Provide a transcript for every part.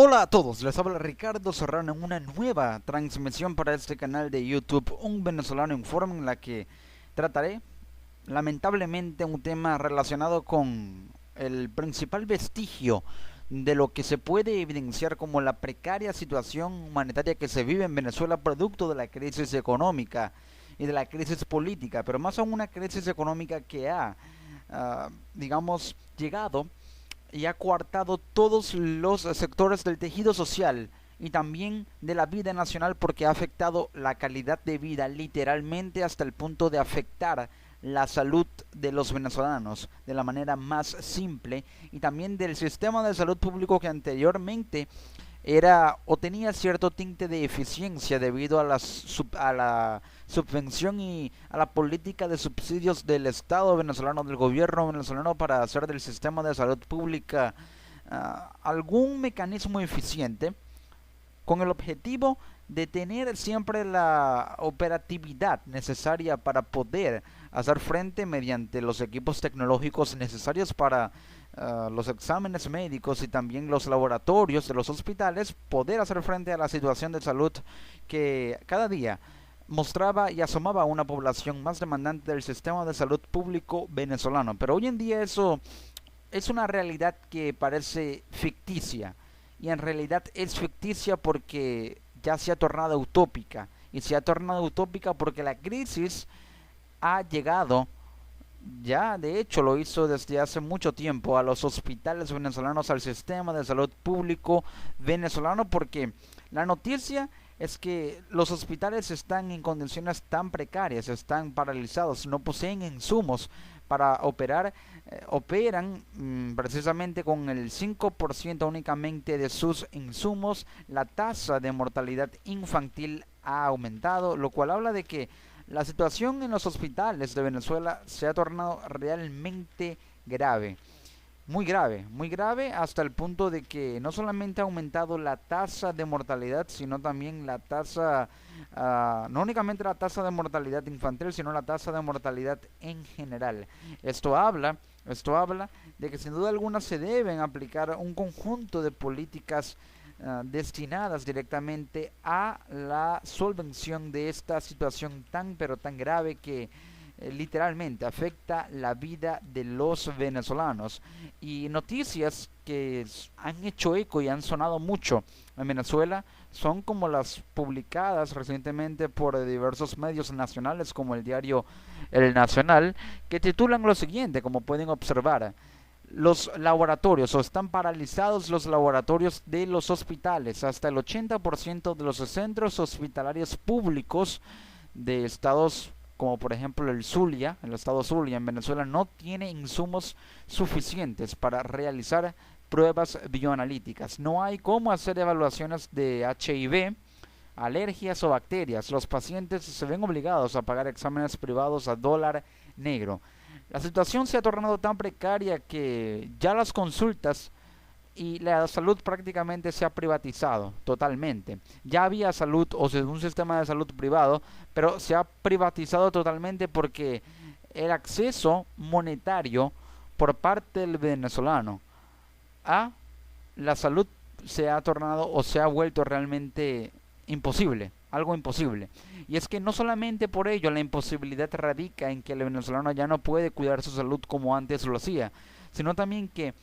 Hola a todos, les habla Ricardo Serrano en una nueva transmisión para este canal de YouTube, Un Venezolano Informa, en la que trataré, lamentablemente, un tema relacionado con el principal vestigio de lo que se puede evidenciar como la precaria situación humanitaria que se vive en Venezuela producto de la crisis económica y de la crisis política, pero más aún una crisis económica que ha, digamos, llegado y ha coartado todos los sectores del tejido social y también de la vida nacional, porque ha afectado la calidad de vida literalmente hasta el punto de afectar la salud de los venezolanos de la manera más simple, y también del sistema de salud público que anteriormente era o tenía cierto tinte de eficiencia debido a a la subvención y a la política de subsidios del Estado venezolano, del gobierno venezolano, para hacer del sistema de salud pública algún mecanismo eficiente, con el objetivo de tener siempre la operatividad necesaria para poder hacer frente mediante los equipos tecnológicos necesarios para los exámenes médicos y también los laboratorios de los hospitales, poder hacer frente a la situación de salud que cada día mostraba y asomaba a una población más demandante del sistema de salud público venezolano. Pero hoy en día eso es una realidad que parece ficticia, y en realidad es ficticia porque ya se ha tornado utópica, y se ha tornado utópica porque la crisis ha llegado, ya de hecho lo hizo desde hace mucho tiempo, a los hospitales venezolanos, al sistema de salud público venezolano, porque la noticia es que los hospitales están en condiciones tan precarias, están paralizados, no poseen insumos para operar, operan precisamente con el 5% únicamente de sus insumos. La tasa de mortalidad infantil ha aumentado, lo cual habla de que la situación en los hospitales de Venezuela se ha tornado realmente grave, muy grave, hasta el punto de que no solamente ha aumentado la tasa de mortalidad, sino también la tasa, no únicamente la tasa de mortalidad infantil, sino la tasa de mortalidad en general. Esto habla de que sin duda alguna se deben aplicar un conjunto de políticas destinadas directamente a la solvención de esta situación tan pero tan grave que literalmente afecta la vida de los venezolanos. Y noticias que han hecho eco y han sonado mucho en Venezuela son como las publicadas recientemente por diversos medios nacionales, como el diario El Nacional, que titulan lo siguiente, como pueden observar: los laboratorios, o están paralizados los laboratorios de los hospitales. Hasta el 80% de los centros hospitalarios públicos de estados como por ejemplo el Zulia, el estado Zulia en Venezuela, no tiene insumos suficientes para realizar pruebas bioanalíticas. No hay cómo hacer evaluaciones de HIV, alergias o bacterias. Los pacientes se ven obligados a pagar exámenes privados a dólar negro. La situación se ha tornado tan precaria que ya las consultas y la salud prácticamente se ha privatizado totalmente. Ya había salud, o sea, un sistema de salud privado, pero se ha privatizado totalmente porque el acceso monetario por parte del venezolano a la salud se ha tornado o se ha vuelto realmente imposible, algo imposible. Y es que no solamente por ello la imposibilidad radica en que el venezolano ya no puede cuidar su salud como antes lo hacía, sino también que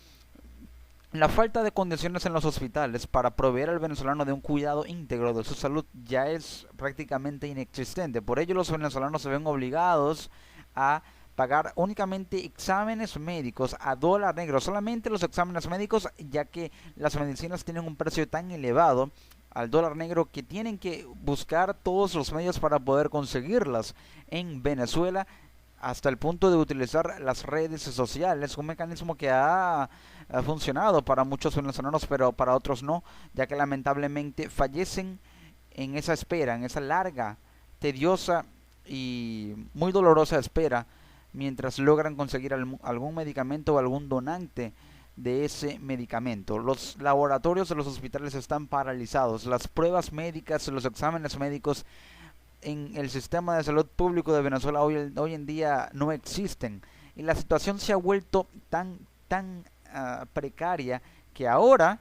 la falta de condiciones en los hospitales para proveer al venezolano de un cuidado íntegro de su salud ya es prácticamente inexistente. Por ello los venezolanos se ven obligados a pagar únicamente exámenes médicos a dólar negro, solamente los exámenes médicos, ya que las medicinas tienen un precio tan elevado al dólar negro que tienen que buscar todos los medios para poder conseguirlas en Venezuela, hasta el punto de utilizar las redes sociales, un mecanismo que ha funcionado para muchos venezolanos, pero para otros no, ya que lamentablemente fallecen en esa espera, en esa larga, tediosa y muy dolorosa espera, mientras logran conseguir algún medicamento o algún donante de ese medicamento. Los laboratorios de los hospitales están paralizados, las pruebas médicas, los exámenes médicos en el sistema de salud público de Venezuela hoy en día no existen, y la situación se ha vuelto tan precaria que ahora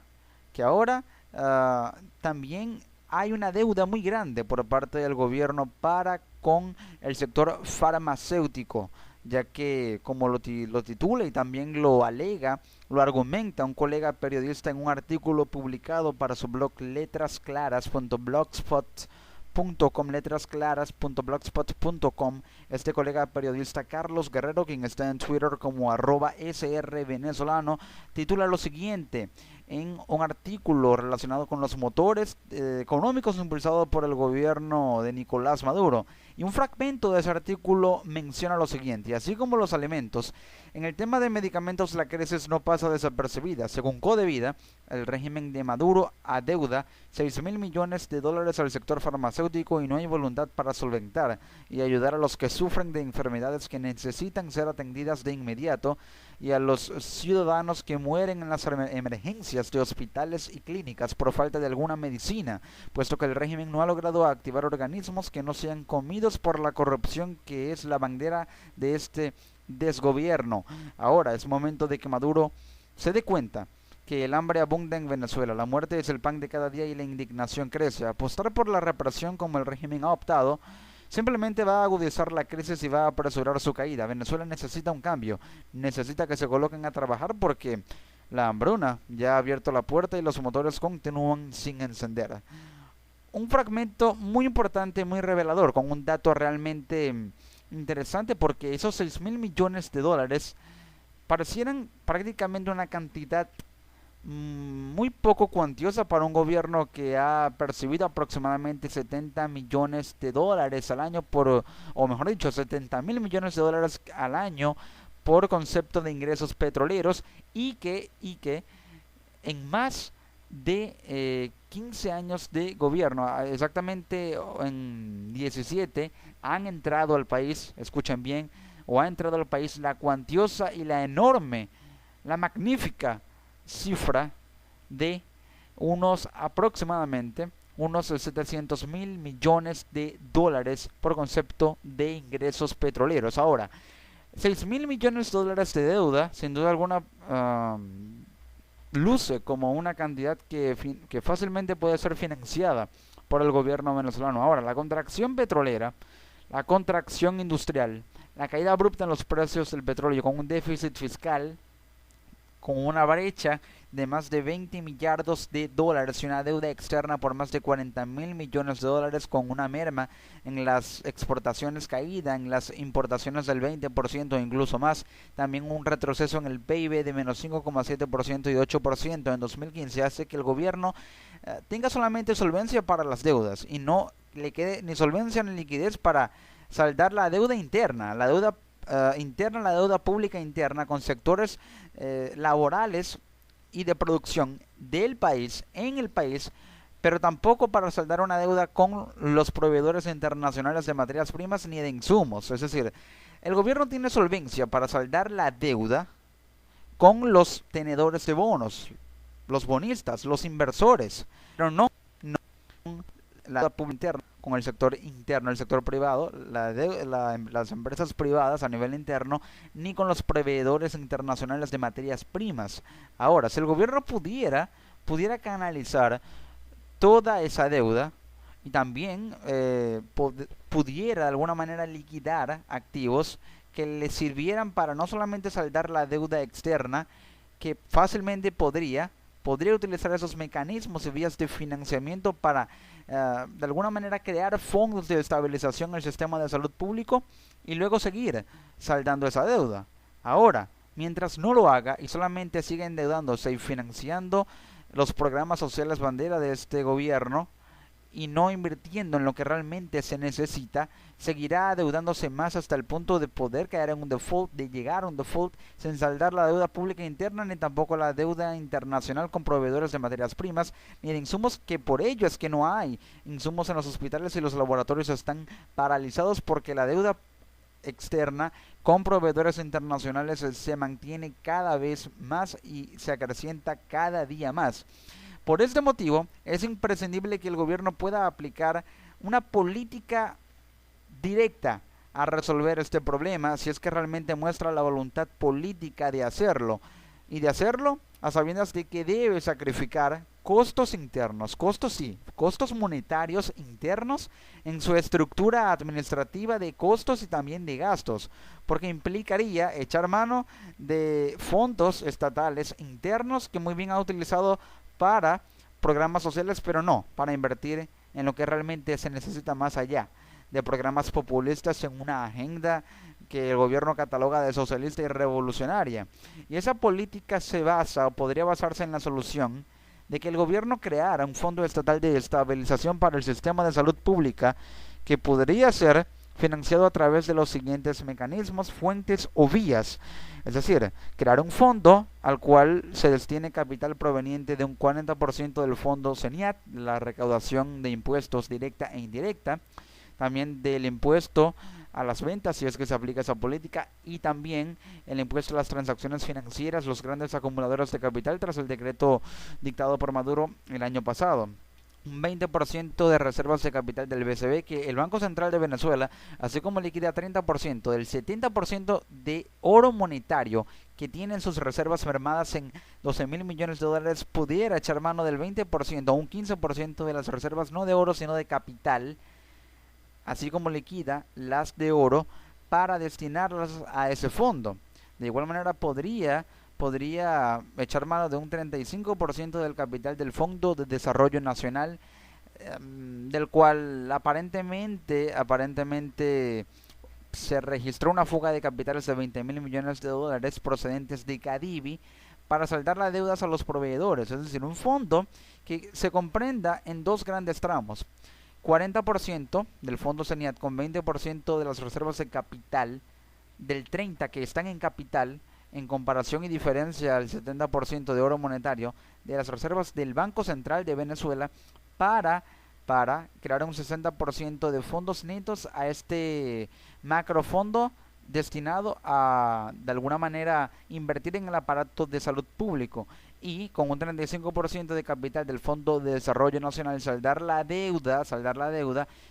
también hay una deuda muy grande por parte del gobierno para con el sector farmacéutico, ya que como lo titula y también lo alega, lo argumenta un colega periodista en un artículo publicado para su blog letrasclaras.blogspot.com. Este colega periodista Carlos Guerrero, quien está en Twitter como @srvenezolano, titula lo siguiente en un artículo relacionado con los motores económicos impulsados por el gobierno de Nicolás Maduro. Y un fragmento de ese artículo menciona lo siguiente: así como los alimentos, en el tema de medicamentos la crisis no pasa desapercibida. Según Codevida, el régimen de Maduro adeuda 6.000 millones de dólares al sector farmacéutico y no hay voluntad para solventar y ayudar a los que sufren de enfermedades que necesitan ser atendidas de inmediato y a los ciudadanos que mueren en las emergencias de hospitales y clínicas por falta de alguna medicina, puesto que el régimen no ha logrado activar organismos que no sean comidos por la corrupción que es la bandera de este desgobierno. Ahora es momento de que Maduro se dé cuenta que el hambre abunda en Venezuela, la muerte es el pan de cada día y la indignación crece. Apostar por la represión como el régimen ha optado simplemente va a agudizar la crisis y va a apresurar su caída. Venezuela necesita un cambio, necesita que se coloquen a trabajar porque la hambruna ya ha abierto la puerta y los motores continúan sin encender. Un fragmento muy importante, muy revelador, con un dato realmente interesante, porque esos 6.000 millones de dólares parecieran prácticamente una cantidad muy poco cuantiosa para un gobierno que ha percibido aproximadamente 70 millones de dólares al año o mejor dicho, 70.000 millones de dólares al año por concepto de ingresos petroleros y que en más de 15 años de gobierno, exactamente en 17, han entrado al país, escuchen bien, o ha entrado al país la cuantiosa y la enorme, la magnífica cifra de aproximadamente unos 700.000 millones de dólares por concepto de ingresos petroleros. Ahora, 6.000 millones de dólares de deuda, sin duda alguna, luce como una cantidad que fácilmente puede ser financiada por el gobierno venezolano. Ahora, la contracción petrolera, la contracción industrial, la caída abrupta en los precios del petróleo con un déficit fiscal, con una brecha de más de 20 millardos de dólares y una deuda externa por más de 40.000 millones de dólares, con una merma en las exportaciones caída, en las importaciones del 20% o incluso más, también un retroceso en el PIB de menos 5,7% y 8% en 2015, hace que el gobierno tenga solamente solvencia para las deudas y no le quede ni solvencia ni liquidez para saldar la deuda interna, la deuda la deuda pública interna con sectores laborales y de producción del país, en el país, pero tampoco para saldar una deuda con los proveedores internacionales de materias primas ni de insumos. Es decir, el gobierno tiene solvencia para saldar la deuda con los tenedores de bonos, los bonistas, los inversores, pero no la deuda pública interna con el sector interno, el sector privado, las empresas privadas a nivel interno, ni con los proveedores internacionales de materias primas. Ahora, si el gobierno pudiera canalizar toda esa deuda y también pudiera de alguna manera liquidar activos que le sirvieran para no solamente saldar la deuda externa, que fácilmente podría utilizar esos mecanismos y vías de financiamiento para de alguna manera crear fondos de estabilización en el sistema de salud público y luego seguir saldando esa deuda. Ahora, mientras no lo haga y solamente siga endeudándose y financiando los programas sociales bandera de este gobierno y no invirtiendo en lo que realmente se necesita, seguirá adeudándose más hasta el punto de poder caer en un default, de llegar a un default sin saldar la deuda pública interna ni tampoco la deuda internacional con proveedores de materias primas ni de insumos, que por ello es que no hay insumos en los hospitales y los laboratorios están paralizados porque la deuda externa con proveedores internacionales se mantiene cada vez más y se acrecienta cada día más. Por este motivo, es imprescindible que el gobierno pueda aplicar una política directa a resolver este problema, si es que realmente muestra la voluntad política de hacerlo, y de hacerlo a sabiendas de que debe sacrificar costos internos, costos sí, costos monetarios internos en su estructura administrativa de costos y también de gastos, porque implicaría echar mano de fondos estatales internos que muy bien ha utilizado para programas sociales, pero no para invertir en lo que realmente se necesita más allá de programas populistas en una agenda que el gobierno cataloga de socialista y revolucionaria. Y esa política se basa o podría basarse en la solución de que el gobierno creara un fondo estatal de estabilización para el sistema de salud pública que podría ser financiado a través de los siguientes mecanismos, fuentes o vías. Es decir, crear un fondo al cual se destine capital proveniente de un 40% del fondo CENIAT, la recaudación de impuestos directa e indirecta, también del impuesto a las ventas, si es que se aplica esa política, y también el impuesto a las transacciones financieras, los grandes acumuladores de capital, tras el decreto dictado por Maduro el año pasado. Un 20% de reservas de capital del BCB, que el Banco Central de Venezuela, así como liquida 30% del 70% de oro monetario que tiene en sus reservas mermadas en 12 mil millones de dólares, pudiera echar mano del 20% o un 15% de las reservas no de oro sino de capital, así como liquida las de oro, para destinarlas a ese fondo. De igual manera podría echar mano de un 35% del capital del Fondo de Desarrollo Nacional, del cual aparentemente se registró una fuga de capitales de 20 mil millones de dólares procedentes de Cadivi para saldar las deudas a los proveedores. Es decir, un fondo que se comprenda en dos grandes tramos: 40% del fondo CENIAT con 20% de las reservas de capital, del 30% que están en capital, en comparación y diferencia al 70% de oro monetario de las reservas del Banco Central de Venezuela, para crear un 60% de fondos netos a este macrofondo destinado a, de alguna manera, invertir en el aparato de salud público, y con un 35% de capital del Fondo de Desarrollo Nacional saldar la deuda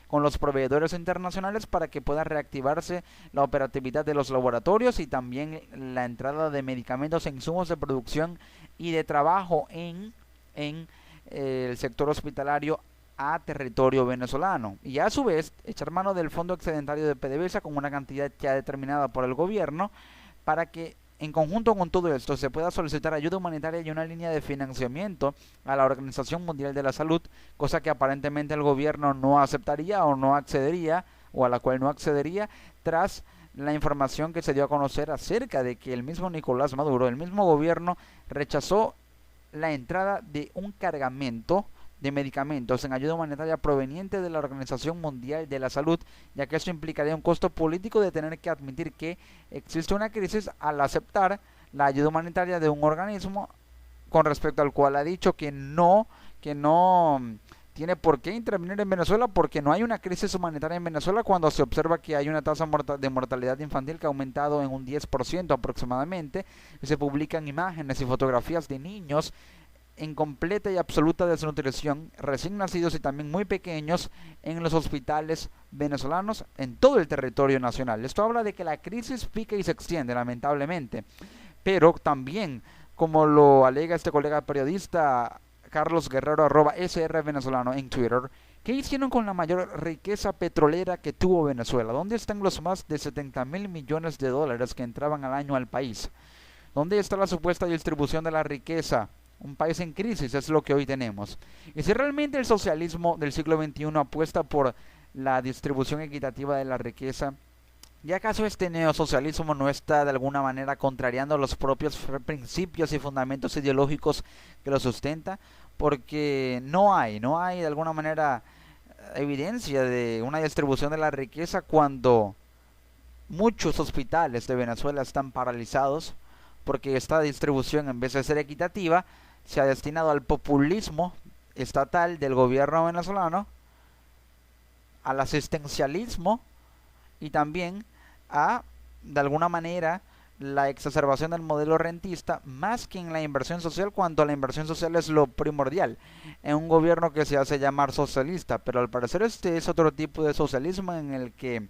con los proveedores internacionales para que pueda reactivarse la operatividad de los laboratorios y también la entrada de medicamentos e insumos de producción y de trabajo en el sector hospitalario a territorio venezolano, y a su vez echar mano del fondo excedentario de PDVSA con una cantidad ya determinada por el gobierno, para que en conjunto con todo esto se pueda solicitar ayuda humanitaria y una línea de financiamiento a la Organización Mundial de la Salud, cosa que aparentemente el gobierno no aceptaría o no accedería, o a la cual no accedería, tras la información que se dio a conocer acerca de que el mismo Nicolás Maduro, el mismo gobierno, rechazó la entrada de un cargamento de medicamentos en ayuda humanitaria proveniente de la Organización Mundial de la Salud, ya que eso implicaría un costo político de tener que admitir que existe una crisis al aceptar la ayuda humanitaria de un organismo con respecto al cual ha dicho que no tiene por qué intervenir en Venezuela, porque no hay una crisis humanitaria en Venezuela, cuando se observa que hay una tasa de mortalidad infantil que ha aumentado en un 10% aproximadamente, y se publican imágenes y fotografías de niños en completa y absoluta desnutrición, recién nacidos y también muy pequeños, en los hospitales venezolanos en todo el territorio nacional. Esto habla de que la crisis pica y se extiende, lamentablemente, pero también, como lo alega este colega periodista Carlos Guerrero @SR Venezolano en Twitter, ¿qué hicieron con la mayor riqueza petrolera que tuvo Venezuela? ¿Dónde están los más de 70 mil millones de dólares que entraban al año al país? ¿Dónde está la supuesta distribución de la riqueza? Un país en crisis es lo que hoy tenemos. Y si realmente el socialismo del siglo XXI apuesta por la distribución equitativa de la riqueza, ¿y acaso este neosocialismo no está de alguna manera contrariando los propios principios y fundamentos ideológicos que lo sustenta? Porque no hay de alguna manera evidencia de una distribución de la riqueza cuando muchos hospitales de Venezuela están paralizados, porque esta distribución, en vez de ser equitativa, se ha destinado al populismo estatal del gobierno venezolano, al asistencialismo y también a, de alguna manera, la exacerbación del modelo rentista, más que en la inversión social, cuando la inversión social es lo primordial en un gobierno que se hace llamar socialista. Pero al parecer este es otro tipo de socialismo en el que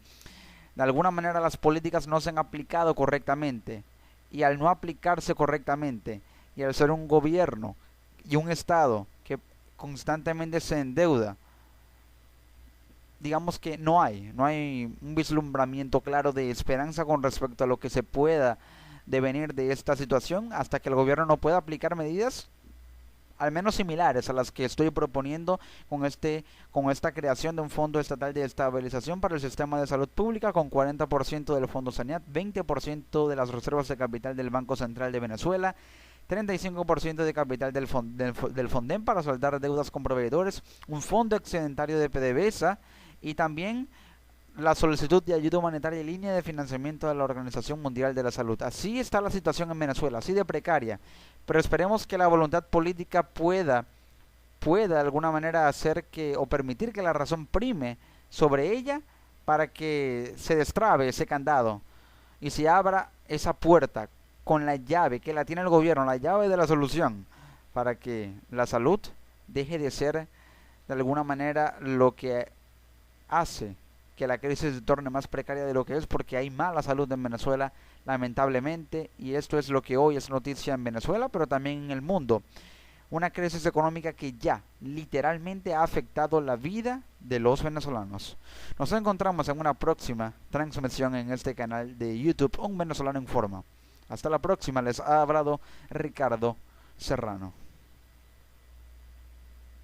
de alguna manera las políticas no se han aplicado correctamente, y al no aplicarse correctamente y al ser un gobierno y un estado que constantemente se endeuda. Digamos que no hay un vislumbramiento claro de esperanza con respecto a lo que se pueda devenir de esta situación hasta que el gobierno no pueda aplicar medidas al menos similares a las que estoy proponiendo con esta creación de un fondo estatal de estabilización para el sistema de salud pública con 40% del fondo Saniat, 20% de las reservas de capital del Banco Central de Venezuela, 35% de capital del Fonden para saldar deudas con proveedores, un fondo excedentario de PDVSA y también la solicitud de ayuda humanitaria y línea de financiamiento de la Organización Mundial de la Salud. Así está la situación en Venezuela, así de precaria. Pero esperemos que la voluntad política pueda de alguna manera hacer que o permitir que la razón prime sobre ella para que se destrabe ese candado y se abra esa puerta con la llave que la tiene el gobierno, la llave de la solución, para que la salud deje de ser de alguna manera lo que hace que la crisis se torne más precaria de lo que es, porque hay mala salud en Venezuela, lamentablemente, y esto es lo que hoy es noticia en Venezuela, pero también en el mundo. Una crisis económica que ya literalmente ha afectado la vida de los venezolanos. Nos encontramos en una próxima transmisión en este canal de YouTube, Un Venezolano Informa. Hasta la próxima, les ha hablado Ricardo Serrano.